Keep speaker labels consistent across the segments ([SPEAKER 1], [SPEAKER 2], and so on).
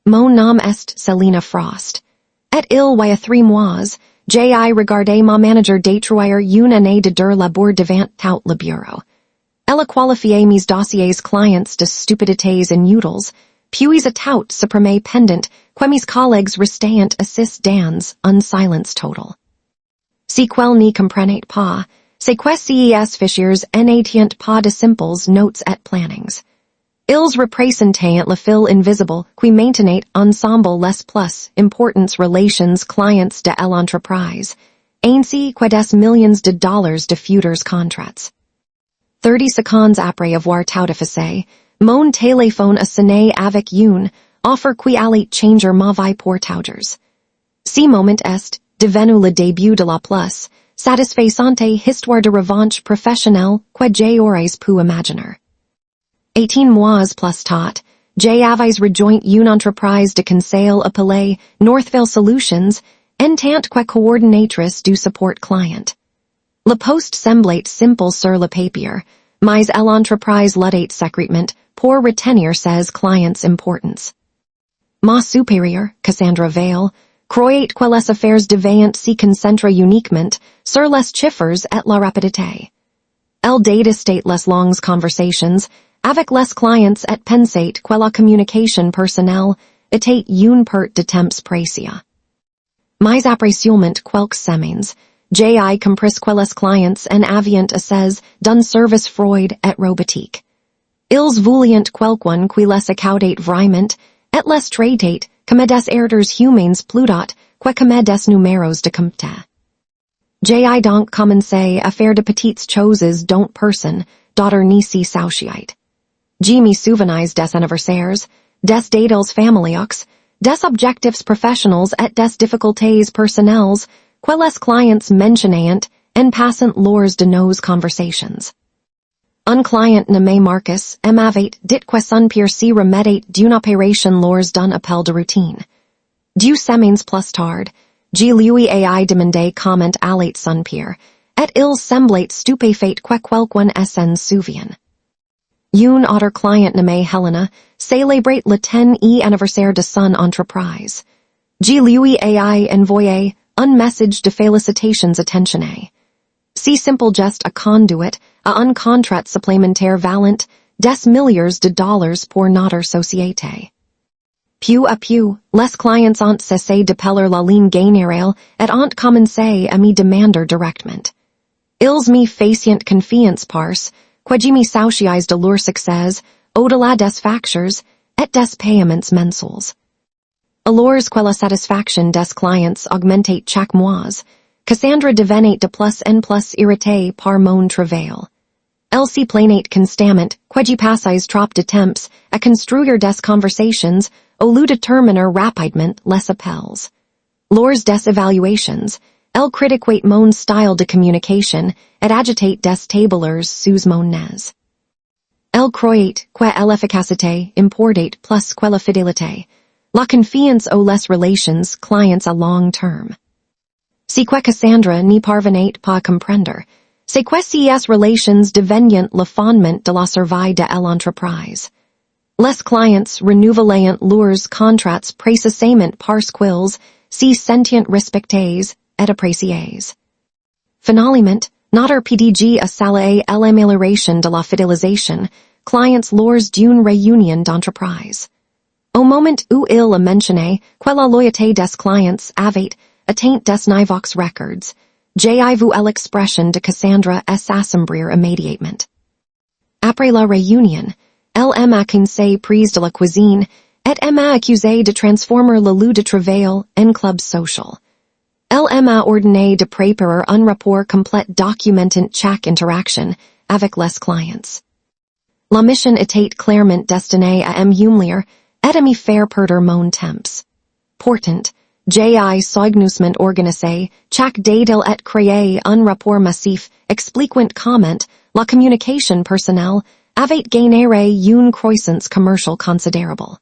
[SPEAKER 1] Mon nom est Selena Frost. Et il y a 3 mois, j'ai regardé ma manager détruire une année de labeur devant tout le bureau. Elle a qualifié mes dossiers clients de stupidités inutiles, puis a tout supprimé pendant que mes collègues restants assist dans un silence total. Si quel n'y comprenait pas, c'est que ces fichiers n'étaient pas de simples notes et plannings. Ils représentaient le fil invisible qui maintenait ensemble les plus importantes relations clients de l'entreprise, ainsi que des millions de dollars de futurs contrats. 30 secondes après avoir tout effacé, mon téléphone a sonné avec une offre qui allait changer ma vie pour toujours. Ce moment est devenu le début de la plus satisfaisante histoire de revanche professionnelle que j'aurais pu imaginer. 18 mois plus tard, j'avais rejoint une entreprise de conseil appelée Northville Solutions en tant que coordinatrice du support client. Le poste semblait simple sur le papier, mais l'entreprise l'était secrètement pour retenir ses clients importants. Ma supérieure, Cassandra Vale, croyait que les affaires devaient s'y concentrer uniquement sur les chiffres et la rapidité. Elle détestait les longues conversations avec les clients et pensait que la communication personnelle était une perte de temps précieux. Mais après seulement quelques semaines, j'ai compris que les clients en avaient assez d'un service froid et robotique. Ils voulaient quelqu'un qui les écoutait vraiment et les traitait comme des êtres humains plutôt que comme des numéros de compte. J'ai donc commencé à faire de petites choses dont personne d'autre ne se souciait. Je me souvenais des anniversaires, des dates familiaux, des objectifs professionnels et des difficultés personnelles que les clients mentionnaient en passant lors de nos conversations. Un client nommé Marcus m'avait dit que son père se remettait d'une opération lors d'un appel de routine. 2 semaines plus tard, je lui ai demandé comment allait son père, et il semblait stupéfait que quelqu'un s'en souvienne. Une autre client nommée Helena célébrait le 10e anniversaire de son entreprise. Je lui ai envoyé un message de félicitations attentionné. Si simple geste a conduit à un contrat supplémentaire valant des milliards de dollars pour notre société. Peu à peu, les clients ont cessé d'appeler la ligne générale et ont commencé à me demander directement. Ils me faisaient confiance parce que je me souciais de leur succès au-delà des factures et des paiements mensuels. Alors que la satisfaction des clients augmentait chaque mois, Cassandra devenait de plus en plus irritée par mon travail. Elle se plaignait constamment que je passais trop de temps à construire des conversations au lieu de terminer rapidement les appels. Lors des évaluations, elle critiquait mon style de communication et agitait des tableurs sous mon nez. Elle croyait que l'efficacité importait plus que la fidélité, la confiance aux les relations clients à long terme. Si que Cassandra n'y parvenait pas à comprendre, c'est que ces relations devenaient le fondement de la survie de l'entreprise. Les clients renouvelaient leurs contrats précisément parce qu'ils se sentaient respectés et appréciés. Finalement, notre PDG a salué l'amélioration de la fidélisation clients lors d'une réunion d'entreprise. Au moment où il a mentionné que la loyauté des clients avait atteint des niveaux records, j'ai vu l'expression de Cassandra s'assombrir immédiatement. Après la réunion, elle m'a conseillé prise de la cuisine et m'a accusé de transformer le lieu de travail en club social. Elle m'a ordonné de préparer un rapport complet documentant chaque interaction avec les clients. La mission était clairement destinée à m'humilier et à me faire perdre mon temps. Pourtant, j'ai soigneusement organisé chaque détail et créé un rapport massif expliquant comment la communication personnelle avait généré une croissance commerciale considérable.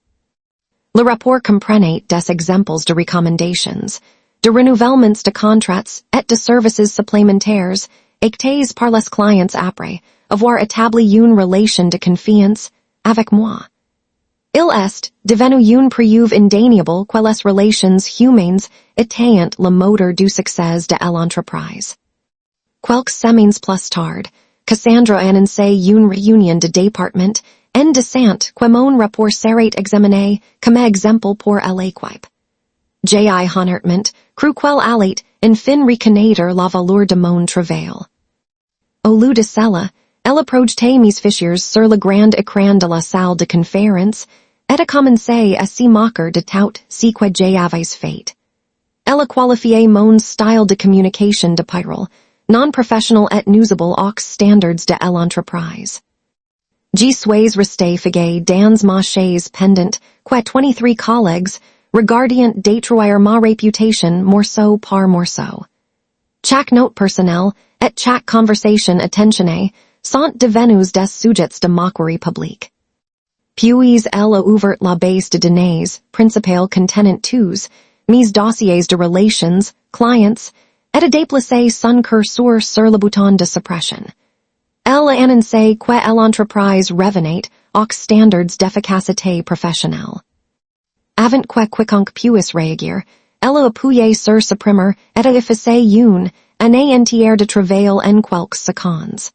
[SPEAKER 1] Le rapport comprenait des exemples de recommandations, de renouvellements de contrats et de services supplémentaires actés par les clients après avoir établi une relation de confiance avec moi. Il est devenu une preuve indéniable que les relations humaines étaient le moteur du succès de l'entreprise. Quelques semaines plus tard, Cassandra annonçait une réunion de département en descente que mon rapport serait examiné comme exemple pour l'équipe. J.I. Honortement, crut qu'elle allait enfin reconnaître la valeur de mon travail. Au lieu de cela, elle a projeté mes fichiers sur le grand écran de la salle de conférence et a commencé à s'y moquer de tout ce que j'avais fait. Elle a qualifié mon style de communication de pyrrole, non-professionnel et nuisible aux standards de l'entreprise. J'y suis resté figé dans ma chaise pendant que 23 collègues regardant détruire ma réputation morceau par morceau. Chaque note personnelle et chaque conversation attentionnée sont devenues des sujets de moquerie publique. Puis elle a ouvert la base de données principale contenant tous mes dossiers de relations, clients, et a déplacé son curseur sur le bouton de suppression. Elle a annoncé que l'entreprise revenait aux standards d'efficacité professionnelle. Avant que quiconque puisse réagir, elle a appuyé sur supprimer et a effacé une année entière de travail en quelques secondes.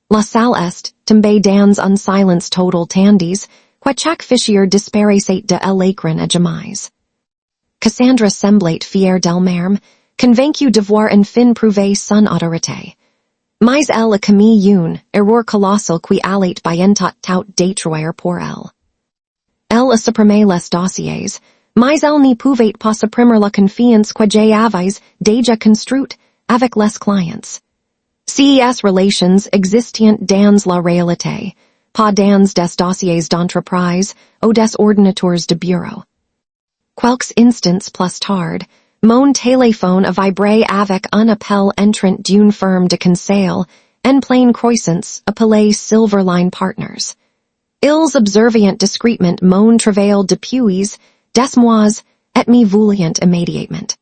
[SPEAKER 1] La salle est tombée dans un silence total tandis que chaque fichier disparaissait de l'écran à jamais. Cassandra semblait fière d'elle-même, convaincue d'avoir enfin prouvé son autorité. Mais elle a commis une erreur colossale qui allait bientôt tout détruire pour elle. Elle a supprimé les dossiers, mais elle n'y pouvait pas supprimer la confiance que j'avais déjà construite avec les clients. Ces relations existent dans la réalité, pas dans des dossiers d'entreprise ou des ordinateurs de bureau. Quelques instants plus tard, mon téléphone a vibré avec un appel entrant d'une firme de conseil en pleine croissance appelée Silverline Partners. Ils observent discrètement mon travail depuis des mois et me voulaient immédiatement.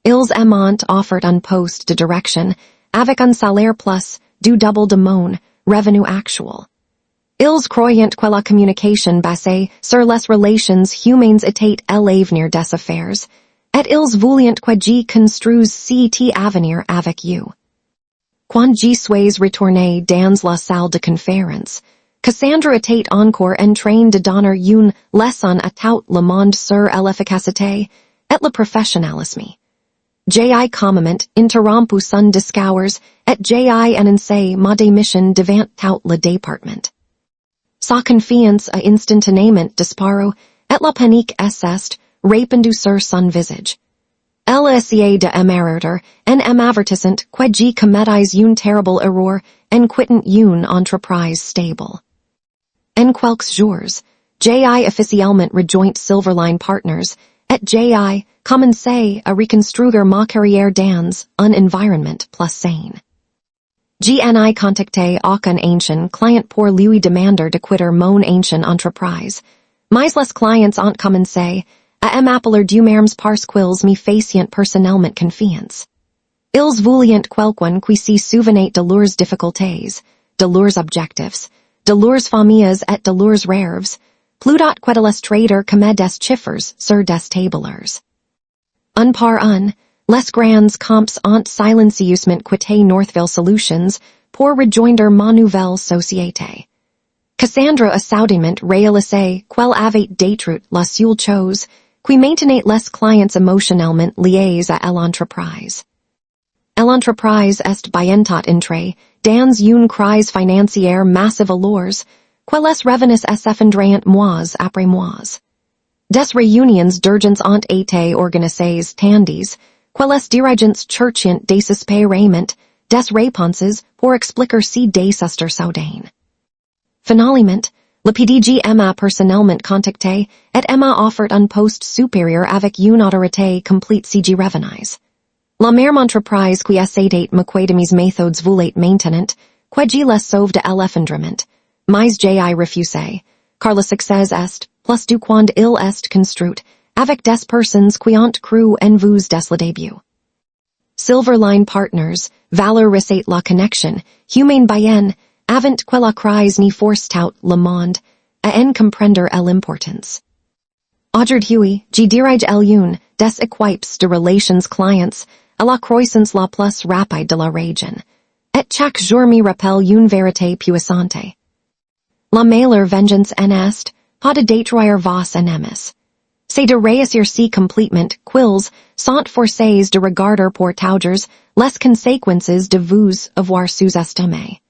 [SPEAKER 1] Ils m'ont offert un poste de direction avec un salaire plus du double de mon revenu actuel. Ils croyaient que la communication basée sur les relations humaines était l'avenir des affaires, et ils voulaient que j'y construise cet avenir avec eux. Quand j'y suis retourné dans la salle de conférence, Cassandra était encore en train de donner une leçon à tout le monde sur l'efficacité et le professionnalisme. J'ai calmement interrompu son discours et j'ai annoncé ma démission devant tout le département. Sa confiance a instantanément disparu et la panique s'est répandue sur son visage. Elle a essayé de m'avertir en m'avertissant que j'ai commis une terrible erreur en quittant une entreprise stable. En quelques jours, j'ai officiellement rejoint Silverline Partners et j'ai commencé à reconstruire ma carrière dans un environnement plus sain. J'ai contacté aucun ancien client pour lui demander de quitter mon ancienne entreprise, mais les clients ont commencé à m'appeler d'humeurs parce qu'ils me faisaient personnellement confiance. Ils voulaient quelqu'un qui se souvenait de leurs difficultés, de leurs objectifs, de leurs familles et de leurs rêves, plutôt que de les traiter comme des chiffres sur des tableurs. Un par un, les grands comps ont silencieusement quitté Northville Solutions pour rejoindre ma nouvelle société. Cassandra a soudainement réalisé qu'elle avait détruit la seule chose qui maintenait les clients émotionnellement liés à l'entreprise. L'entreprise est bientôt entrée dans une crise financière massive alors que les revenus s'effondrent mois après mois. Des réunions d'urgence ont été organisées tandis que les dirigeants cherchaient désespérément des réponses pour expliquer ce désastre soudain. Finalement, le PDG m'a personnellement contacté et m'a offert un poste supérieur avec une autorité complète si j'y revenais. La même entreprise qui essayait me de mes méthodes voulait maintenant que j'y les sauve de l'effondrement, mais j'ai refusé, car le succès est, plus du quand il est construit, avec des personnes qui ont cru en vous dès le début. Silverline Partners valorisait la connexion, humaine bien, avant que la crise n'y force tout le monde, à en comprendre l'importance. Aujourd'hui, je dirige l'une des équipes de relations clients à la croissance la plus rapide de la région, et chaque jour me rappelle une vérité puissante. La meilleure vengeance en est, pas de détruire vos ennemis. C'est de réussir si complètement quils sont forcés de regarder pour toujours les conséquences de vous avoir sous-estimé.